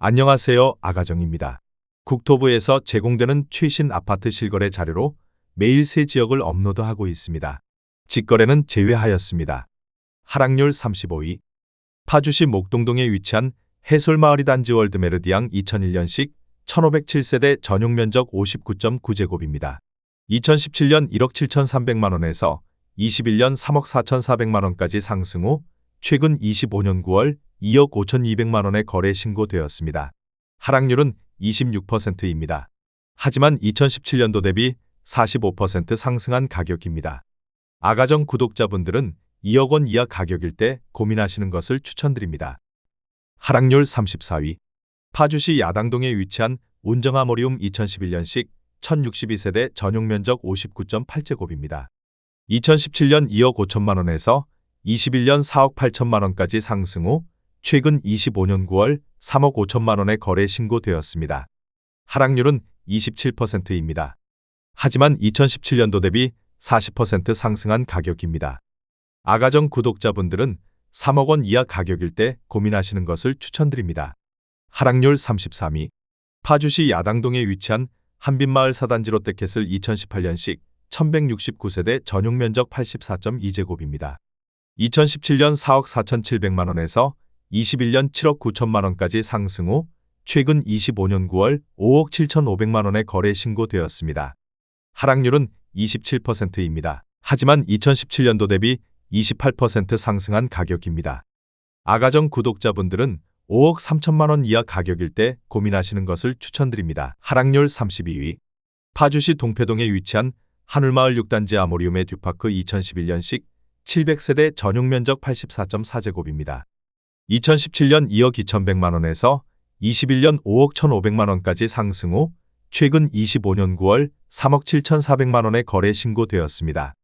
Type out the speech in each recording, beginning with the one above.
안녕하세요. 아가정입니다. 국토부에서 제공되는 최신 아파트 실거래 자료로 매일 새 지역을 업로드하고 있습니다. 직거래는 제외하였습니다. 하락률 35위. 파주시 목동동에 위치한 해솔마을이 단지 월드메르디앙 2001년식 1507세대 전용 면적 59.9제곱입니다. 2017년 1억 7,300만 원에서 21년 3억 4,400만 원까지 상승 후 최근 25년 9월 2억 5,200만 원에 거래 신고되었습니다. 하락률은 26%입니다. 하지만 2017년도 대비 45% 상승한 가격입니다. 아가정 구독자분들은 2억 원 이하 가격일 때 고민하시는 것을 추천드립니다. 하락률 34위. 파주시 야당동에 위치한 운정아모리움 2011년식 1062세대 전용 면적 59.8제곱입니다. 2017년 2억 5천만 원에서 21년 4억 8천만 원까지 상승 후 최근 25년 9월 3억 5천만 원에 거래 신고되었습니다. 하락률은 27%입니다. 하지만 2017년도 대비 40% 상승한 가격입니다. 아가정 구독자분들은 3억 원 이하 가격일 때 고민하시는 것을 추천드립니다. 하락률 33위. 파주시 야당동에 위치한 한빛마을 사단지 롯데캐슬 2018년식 1169세대 전용 면적 84.2제곱입니다. 2017년 4억 4,700만 원에서 21년 7억 9천만 원까지 상승 후 최근 25년 9월 5억 7,500만 원에 거래 신고되었습니다. 하락률은 27%입니다. 하지만 2017년도 대비 28% 상승한 가격입니다. 아가정 구독자분들은 5억 3천만 원 이하 가격일 때 고민하시는 것을 추천드립니다. 하락률 32위. 파주시 동패동에 위치한 하늘마을 6단지 아모리움의 듀파크 2011년식 700세대 전용 면적 84.4제곱입니다. 2017년 2억 2,100만 원에서 21년 5억 1,500만 원까지 상승 후 최근 25년 9월 3억 7,400만 원에 거래 신고되었습니다.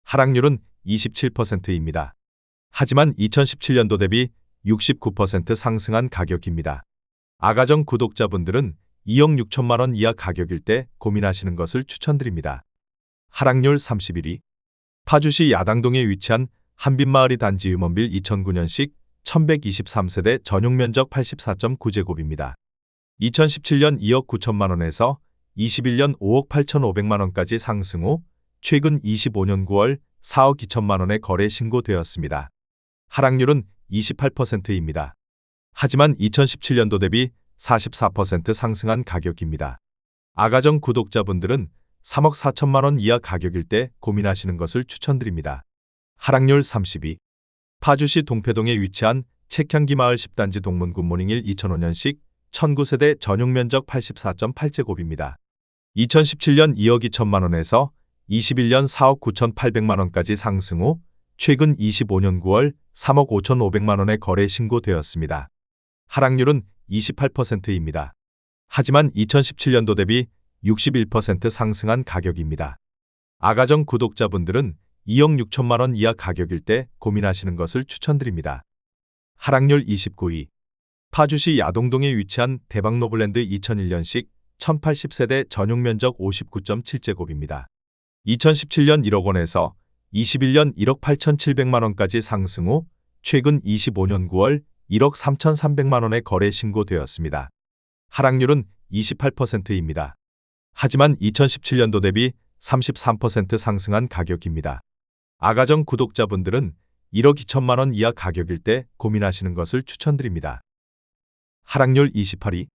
하락률은 27%입니다. 하지만 2017년도 대비 69% 상승한 가격입니다. 아가정 구독자분들은 2억 6천만 원 이하 가격일 때 고민하시는 것을 추천드립니다. 하락률 31위. 파주시 야당동에 위치한 한빛마을이 단지 유먼빌 2009년식 1123세대 전용 면적 84.9제곱입니다. 2017년 2억 9천만 원에서 21년 5억 8,500만 원까지 상승 후 최근 25년 9월 4억 2천만 원에 거래 신고되었습니다. 하락률은 28%입니다. 하지만 2017년도 대비 44% 상승한 가격입니다. 아가정 구독자분들은 3억 4천만 원 이하 가격일 때 고민하시는 것을 추천드립니다. 하락률 30위. 파주시 동패동에 위치한 책향기마을 10단지 동문 굿모닝1 2005년식 1009세대 전용 면적 84.8제곱입니다. 2017년 2억 2천만 원에서 21년 4억 9,800만 원까지 상승 후 최근 25년 9월 3억 5,500만 원에 거래 신고되었습니다. 하락률은 28%입니다. 하지만 2017년도 대비 61% 상승한 가격입니다. 아가정 구독자분들은 2억 6천만 원 이하 가격일 때 고민하시는 것을 추천드립니다. 하락률 29위. 파주시 야동동에 위치한 대박노블랜드 2001년식 1080세대 전용 면적 59.7제곱입니다. 2017년 1억 원에서 21년 1억 8,700만 원까지 상승 후 최근 25년 9월 1억 3,300만 원에 거래 신고되었습니다. 하락률은 28%입니다. 하지만 2017년도 대비 33% 상승한 가격입니다. 아가정 구독자분들은 1억 2천만 원 이하 가격일 때 고민하시는 것을 추천드립니다. 하락률 28위.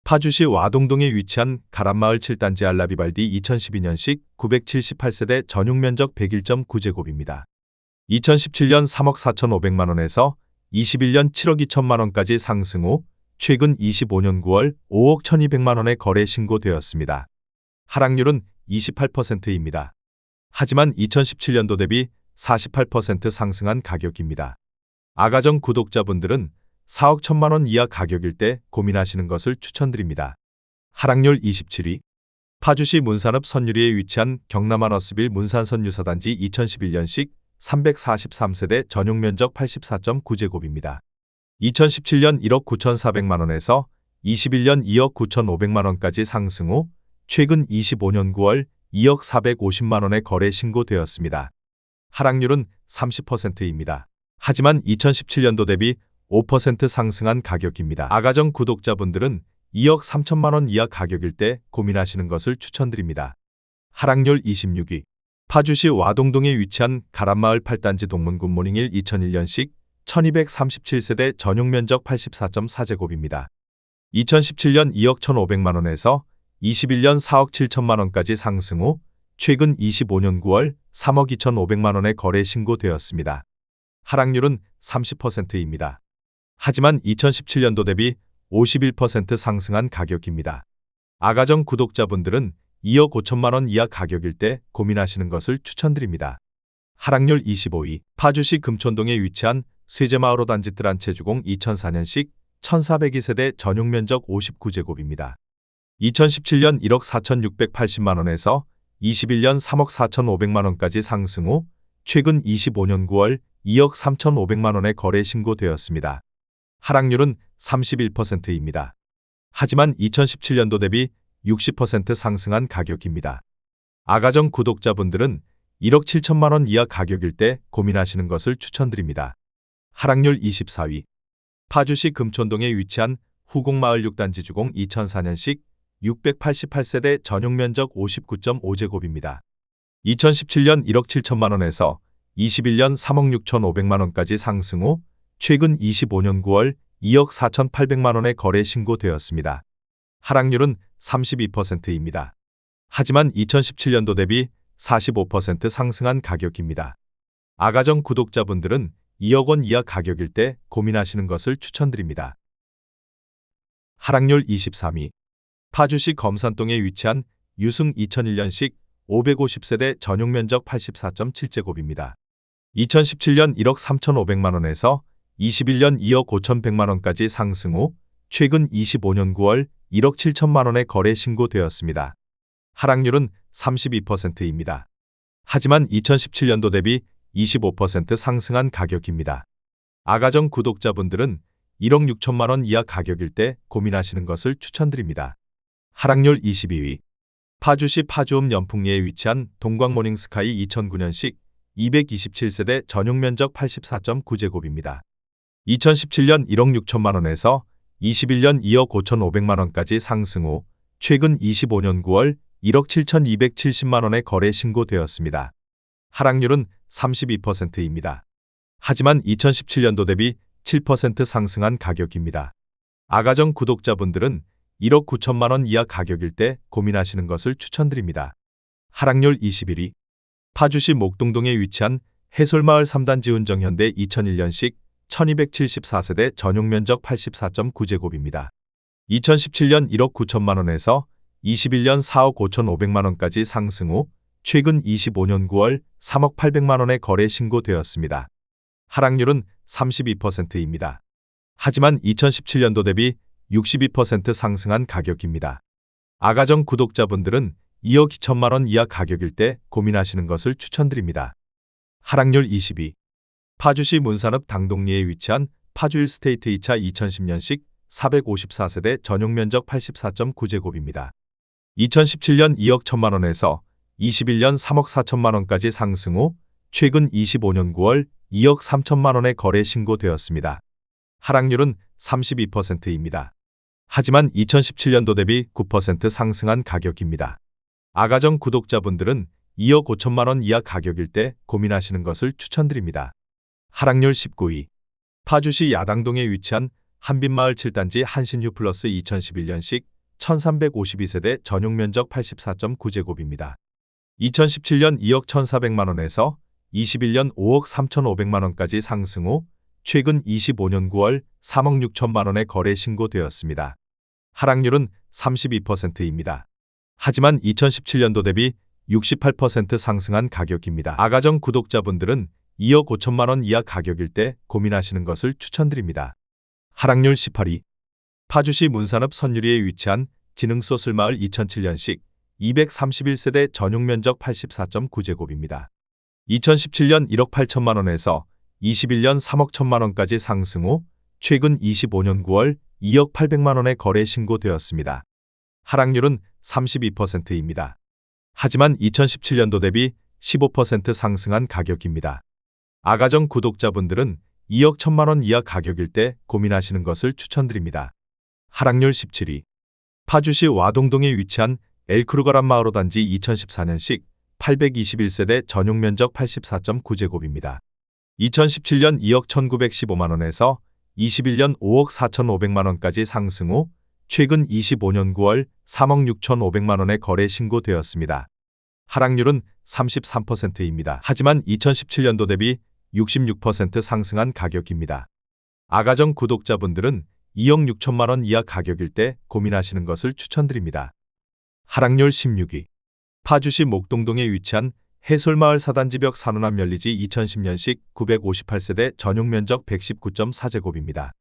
파주시 와동동에 위치한 가람마을 7단지 알라비발디 2012년식 978세대 전용 면적 101.9제곱입니다. 2017년 3억 4,500만 원에서 21년 7억 2천만 원까지 상승 후 최근 25년 9월 5억 1,200만 원에 거래 신고되었습니다. 하락률은 28%입니다. 하지만 2017년도 대비 48% 상승한 가격입니다. 아가정 구독자분들은 4억 1천만 원 이하 가격일 때 고민하시는 것을 추천드립니다. 하락률 27위. 파주시 문산읍 선유리에 위치한 경남아너스빌 문산선유사단지 2011년식 343세대 전용 면적 84.9제곱입니다. 2017년 1억 9,400만 원에서 21년 2억 9,500만 원까지 상승 후 최근 25년 9월 2억 450만 원에 거래 신고되었습니다. 하락률은 30%입니다. 하지만 2017년도 대비 5% 상승한 가격입니다. 아가정 구독자분들은 2억 3천만 원 이하 가격일 때 고민하시는 것을 추천드립니다. 하락률 26위. 파주시 와동동에 위치한 가람마을 8단지 동문굿모닝 2001년식 1237세대 전용 면적 84.4제곱입니다. 2017년 2억 1,500만 원에서 21년 4억 7천만 원까지 상승 후 최근 25년 9월 3억 2,500만 원에 거래 신고되었습니다. 하락률은 30%입니다. 하지만 2017년도 대비 51% 상승한 가격입니다. 아가정 구독자분들은 2억 5천만 원 이하 가격일 때 고민하시는 것을 추천드립니다. 하락률 25위. 파주시 금촌동에 위치한 쇠제마을 5단지 뜰한채주공 2004년식 1402세대 전용 면적 59제곱입니다. 2017년 1억 4,680만 원에서 21년 3억 4,500만 원까지 상승 후 최근 25년 9월 2억 3,500만 원에 거래 신고되었습니다. 하락률은 31%입니다. 하지만 2017년도 대비 60% 상승한 가격입니다. 아가정 구독자분들은 1억 7천만 원 이하 가격일 때 고민하시는 것을 추천드립니다. 하락률 24위. 파주시 금촌동에 위치한 후곡마을 6단지 주공 2004년식 688세대 전용 면적 59.5제곱입니다. 2017년 1억 7천만 원에서 21년 3억 6,500만 원까지 상승 후 최근 25년 9월 2억 4,800만 원에 거래 신고되었습니다. 하락률은 32%입니다. 하지만 2017년도 대비 45% 상승한 가격입니다. 아가정 구독자분들은 2억 원 이하 가격일 때 고민하시는 것을 추천드립니다. 하락률 23위. 파주시 검산동에 위치한 유승 2001년식 550세대 전용 면적 84.7제곱입니다. 2017년 1억 3,500만 원에서 21년 2억 5,100만 원까지 상승 후 최근 25년 9월 1억 7천만 원에 거래 신고되었습니다. 하락률은 32%입니다. 하지만 2017년도 대비 25% 상승한 가격입니다. 아가정 구독자분들은 1억 6천만 원 이하 가격일 때 고민하시는 것을 추천드립니다. 하락률 22위. 파주시 파주읍 연풍리에 위치한 동광모닝스카이 2009년식 227세대 전용 면적 84.9제곱입니다. 2017년 1억 6천만 원에서 21년 2억 5,500만 원까지 상승 후 최근 25년 9월 1억 7,270만 원에 거래 신고되었습니다. 하락률은 32%입니다. 하지만 2017년도 대비 7% 상승한 가격입니다. 아가정 구독자분들은 1억 9천만 원 이하 가격일 때 고민하시는 것을 추천드립니다. 하락률 21위. 파주시 목동동에 위치한 해솔마을 3단지 운정현대 2001년식 1274세대 전용 면적 84.9제곱입니다. 2017년 1억 9천만 원에서 21년 4억 5,500만 원까지 상승 후 최근 25년 9월 3억 800만 원에 거래 신고되었습니다. 하락률은 32%입니다. 하지만 2017년도 대비 62% 상승한 가격입니다. 아가정 구독자분들은 2억 2천만 원 이하 가격일 때 고민하시는 것을 추천드립니다. 하락률 22. 파주시 문산읍 당동리에 위치한 파주 1스테이트 2차 2010년식 454세대 전용 면적 84.9제곱입니다. 2017년 2억 1천만 원에서 21년 3억 4천만 원까지 상승 후 최근 25년 9월 2억 3천만 원에 거래 신고되었습니다. 하락률은 32%입니다. 하지만 2017년도 대비 9% 상승한 가격입니다. 아가정 구독자분들은 2억 5천만 원 이하 가격일 때 고민하시는 것을 추천드립니다. 하락률 19위. 파주시 야당동에 위치한 한빛마을 7단지 한신휴 플러스 2011년식 1352세대 전용 면적 84.9제곱입니다. 2017년 2억 1,400만 원에서 21년 5억 3,500만 원까지 상승 후 최근 25년 9월 3억 6천만 원에 거래 신고되었습니다. 하락률은 32%입니다. 하지만 2017년도 대비 68% 상승한 가격입니다. 아가정 구독자분들은 2억 5천만 원 이하 가격일 때 고민하시는 것을 추천드립니다. 하락률 18위. 파주시 문산읍 선유리에 위치한 진흥소슬마을 2007년식 231세대 전용 면적 84.9제곱입니다. 2017년 1억 8천만 원에서 21년 3억 1천만 원까지 상승 후 최근 25년 9월 2억 800만 원에 거래 신고되었습니다. 하락률은 32%입니다. 하지만 2017년도 대비 15% 상승한 가격입니다. 아가정 구독자분들은 2억 1천만 원 이하 가격일 때 고민하시는 것을 추천드립니다. 하락률 17위. 파주시 와동동에 위치한 엘크루거란 마을호 단지 2014년식 821세대 전용 면적 84.9제곱입니다. 2017년 2억 1,915만 원에서 21년 5억 4,500만 원까지 상승 후 최근 25년 9월 3억 6,500만 원에 거래 신고되었습니다. 하락률은 33%입니다. 하지만 2017년도 대비 66% 상승한 가격입니다. 아가정 구독자분들은 2억 6천만 원 이하 가격일 때 고민하시는 것을 추천드립니다. 하락률 16위. 파주시 목동동에 위치한 해솔마을 사단지벽 산호남 연리지 2010년식 958세대 전용 면적 119.4제곱입니다.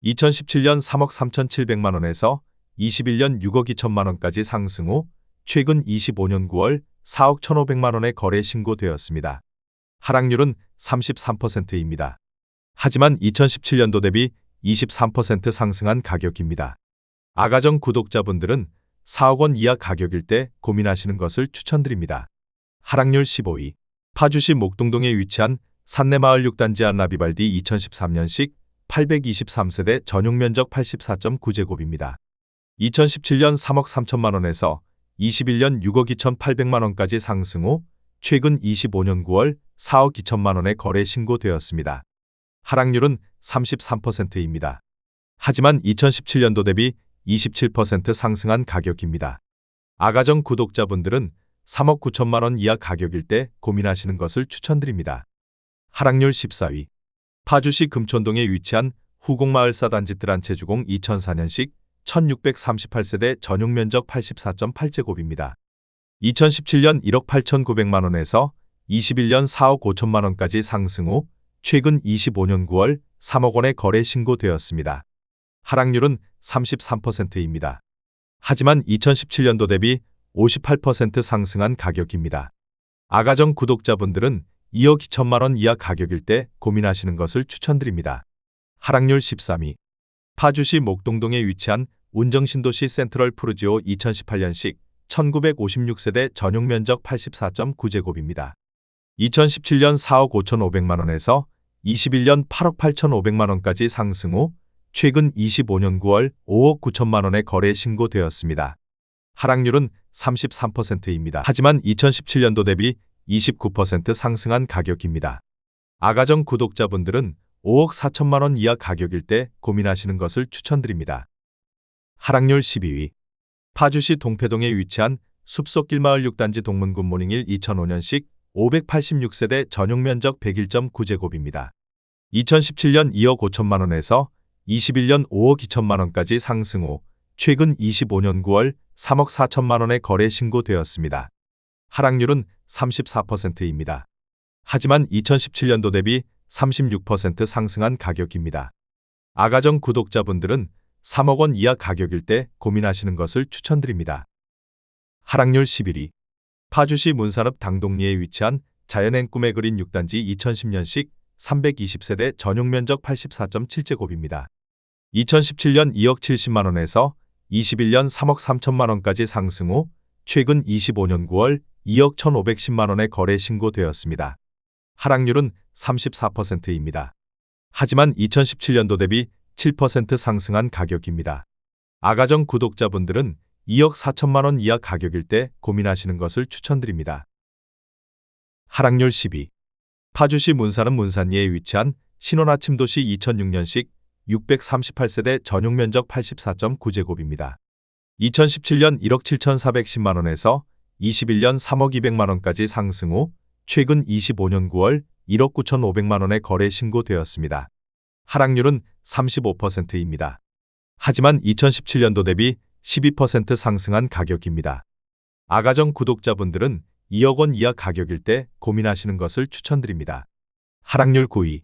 2017년 3억 3,700만 원에서 21년 6억 2천만 원까지 상승 후 최근 25년 9월 4억 1,500만 원에 거래 신고되었습니다. 하락률은 33%입니다. 하지만 2017년도 대비 23% 상승한 가격입니다. 아가정 구독자분들은 4억 원 이하 가격일 때 고민하시는 것을 추천드립니다. 하락률 15위. 파주시 목동동에 위치한 산내마을 6단지 안나비발디 2013년식 823세대 전용 면적 84.9제곱입니다. 2017년 3억 3천만 원에서 21년 6억 2,800만 원까지 상승 후 최근 25년 9월 4억 2천만 원에 거래 신고되었습니다. 하락률은 33%입니다. 하지만 2017년도 대비 27% 상승한 가격입니다. 아가정 구독자분들은 3억 9천만 원 이하 가격일 때 고민하시는 것을 추천드립니다. 하락률 14위. 파주시 금촌동에 위치한 후곡마을 사단지 뜰한채주공 2004년식 1638세대 전용 면적 84.8제곱입니다. 2017년 1억 8,900만 원에서 21년 4억 5천만 원까지 상승 후 최근 25년 9월 3억 원에 거래 신고되었습니다. 하락률은 33%입니다. 하지만 2017년도 대비 58% 상승한 가격입니다. 아가정 구독자분들은 2억 2천만 원 이하 가격일 때 고민하시는 것을 추천드립니다. 하락률 13위. 파주시 목동동에 위치한 운정신도시 센트럴 푸르지오 2018년식 1956세대 전용 면적 84.9제곱입니다. 2017년 4억 5,500만 원에서 21년 8억 8,500만 원까지 상승 후 최근 25년 9월 5억 9천만 원에 거래 신고되었습니다. 하락률은 33%입니다. 하지만 2017년도 대비 29% 상승한 가격입니다. 아가정 구독자분들은 5억 4천만 원 이하 가격일 때 고민하시는 것을 추천드립니다. 하락률 12위. 파주시 동패동에 위치한 숲속길 마을 6단지 동문굿모닝 2005년식 586세대 전용 면적 101.9제곱입니다. 2017년 2억 5천만 원에서 21년 5억 2천만 원까지 상승 후 최근 25년 9월 3억 4천만 원에 거래 신고되었습니다. 하락률은 34%입니다. 하지만 2017년도 대비 36% 상승한 가격입니다. 아가정 구독자분들은 3억 원 이하 가격일 때 고민하시는 것을 추천드립니다. 하락률 11위. 파주시 문산읍 당동리에 위치한 자연행 꿈의 그린 6단지 2010년식 320세대 전용 면적 84.7제곱입니다. 2017년 2억 70만 원에서 21년 3억 3천만 원까지 상승 후 최근 25년 9월 2억 1,510만 원에 거래 신고되었습니다. 하락률은 34%입니다. 하지만 2017년도 대비 7% 상승한 가격입니다. 아가정 구독자분들은 2억 4천만 원 이하 가격일 때 고민하시는 것을 추천드립니다. 하락률 10위. 파주시 문산읍 문산리에 위치한 신혼아침도시 2006년식 638세대 전용 면적 84.9제곱입니다. 2017년 1억 7,410만 원에서 21년 3억 200만 원까지 상승 후 최근 25년 9월 1억 9,500만 원에 거래 신고되었습니다. 하락률은 35%입니다. 하지만 2017년도 대비 12% 상승한 가격입니다. 아가정 구독자분들은 2억 원 이하 가격일 때 고민하시는 것을 추천드립니다. 하락률 9위.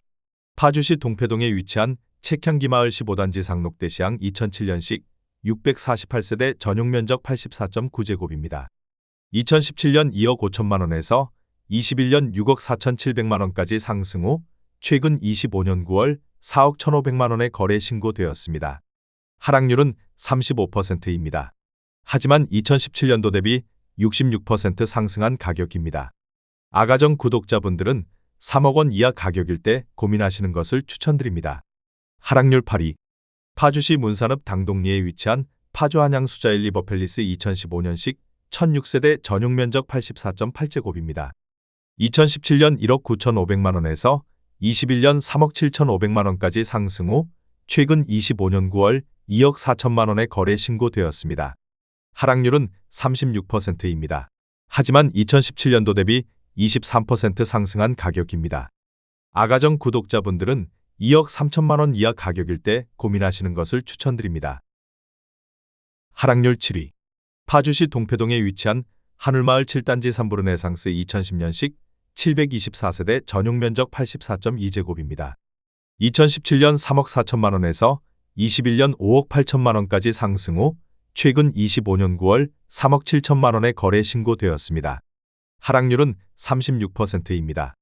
파주시 동패동에 위치한 책향기마을 15단지 상록대시항 2007년식 648세대 전용 면적 84.9제곱입니다. 2017년 2억 5천만 원에서 21년 6억 4,700만 원까지 상승 후 최근 25년 9월 4억 1,500만 원에 거래 신고되었습니다. 하락률은 35%입니다. 하지만 2017년도 대비 66% 상승한 가격입니다. 아가정 구독자분들은 3억 원 이하 가격일 때 고민하시는 것을 추천드립니다. 하락률 8위. 파주시 문산읍 당동리에 위치한 파주 한양수자 1, 리버팰리스 2015년식 1006세대 전용 면적 84.8제곱입니다. 2017년 1억 9,500만 원에서 21년 3억 7,500만 원까지 상승 후 최근 25년 9월 2억 4천만 원에 거래 신고되었습니다. 하락률은 36%입니다. 하지만 2017년도 대비 23% 상승한 가격입니다. 아가정 구독자분들은 2억 3천만 원 이하 가격일 때 고민하시는 것을 추천드립니다. 하락률 7위. 파주시 동패동에 위치한 한울마을 7단지 3부 르네상스 2010년식 724세대 전용 면적 84.2제곱입니다. 2017년 3억 4천만 원에서 21년 5억 8천만 원까지 상승 후 최근 25년 9월 3억 7천만 원에 거래 신고되었습니다. 하락률은 36%입니다.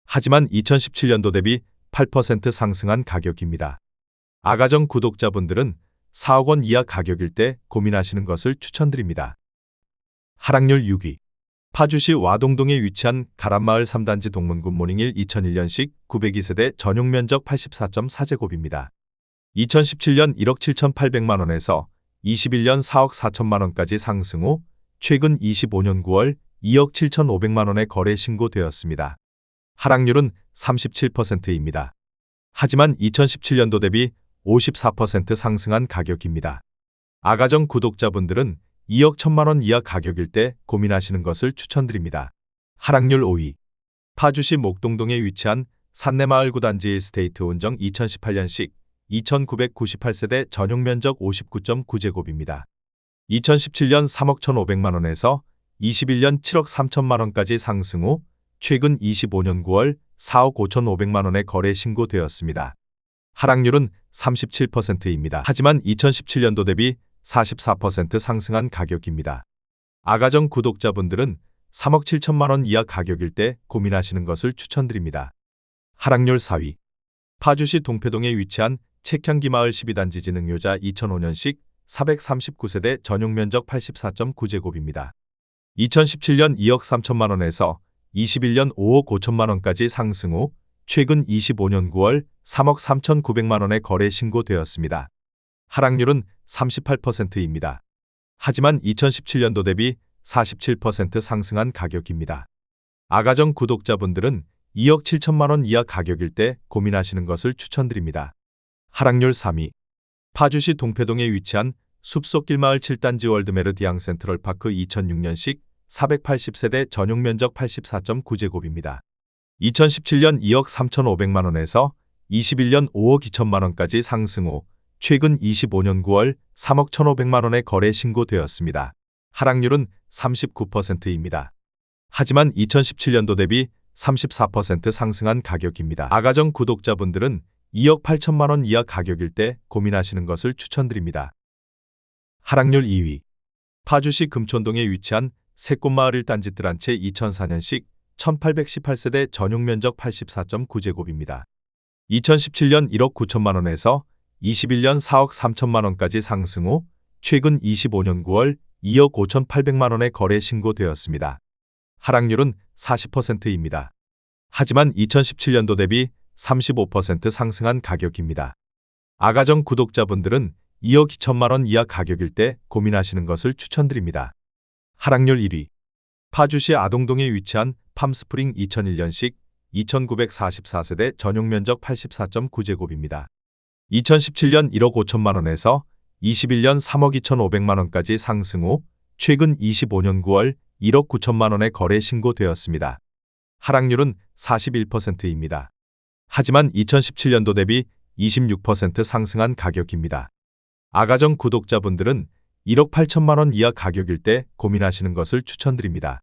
하지만 2017년도 대비 8% 상승한 가격입니다. 아가정 구독자분들은 4억 원 이하 가격일 때 고민하시는 것을 추천드립니다. 하락률 6위. 파주시 와동동에 위치한 가람마을 3단지 동문굿모닝1 2001년식 902세대 전용 면적 84.4제곱입니다. 2017년 1억 7,800만 원에서 21년 4억 4천만 원까지 상승 후 최근 25년 9월 2억 7,500만 원에 거래 신고되었습니다. 하락률은 37%입니다. 하지만 2017년도 대비 54% 상승한 가격입니다. 아가정 구독자분들은 2억 1천만 원 이하 가격일 때 고민하시는 것을 추천드립니다. 하락률 5위. 파주시 목동동에 위치한 산내마을 9단지 1스테이트 온정 2018년식 2998세대 전용 면적 59.9제곱입니다. 2017년 3억 1,500만 원에서 21년 7억 3천만 원까지 상승 후 최근 25년 9월 4억 5,500만 원에 거래 신고되었습니다. 하락률은 37%입니다. 하지만 2017년도 대비 44% 상승한 가격입니다. 아가정 구독자분들은 3억 7천만 원 이하 가격일 때 고민하시는 것을 추천드립니다. 하락률 4위. 파주시 동패동에 위치한 책향기마을 12단지 지능요자 2005년식 439세대 전용 면적 84.9제곱입니다. 2017년 2억 3천만 원에서 21년 5억 5천만 원까지 상승 후 최근 25년 9월 3억 3,900만 원에 거래 신고되었습니다. 하락률은 38%입니다. 하지만 2017년도 대비 47% 상승한 가격입니다. 아가정 구독자분들은 2억 7천만 원 이하 가격일 때 고민하시는 것을 추천드립니다. 하락률 3위. 파주시 동패동에 위치한 숲속길마을 7단지 월드메르디앙 센트럴파크 2006년식 480세대 전용 면적 84.9제곱입니다. 2017년 2억 3,500만 원에서 21년 5억 2천만 원까지 상승 후 최근 25년 9월 3억 1,500만 원에 거래 신고되었습니다. 하락률은 39%입니다. 하지만 2017년도 대비 34% 상승한 가격입니다. 아가정 구독자분들은 2억 8천만 원 이하 가격일 때 고민하시는 것을 추천드립니다. 하락률 2위. 파주시 금촌동에 위치한 새꽃마을 1단지 뜰한채 2004년식 1818세대 전용 면적 84.9제곱입니다. 2017년 1억 9천만 원에서 21년 4억 3천만 원까지 상승 후 최근 25년 9월 2억 5,800만 원에 거래 신고되었습니다. 하락률은 40%입니다. 하지만 2017년도 대비 35% 상승한 가격입니다. 아가정 구독자분들은 2억 2천만 원 이하 가격일 때 고민하시는 것을 추천드립니다. 하락률 1위. 파주시 아동동에 위치한 팜스프링 2001년식 2944세대 전용 면적 84.9제곱입니다. 2017년 1억 5천만 원에서 21년 3억 2,500만 원까지 상승 후 최근 25년 9월 1억 9천만 원에 거래 신고되었습니다. 하락률은 41%입니다. 하지만 2017년도 대비 26% 상승한 가격입니다. 아가정 구독자분들은 1억 8천만 원 이하 가격일 때 고민하시는 것을 추천드립니다.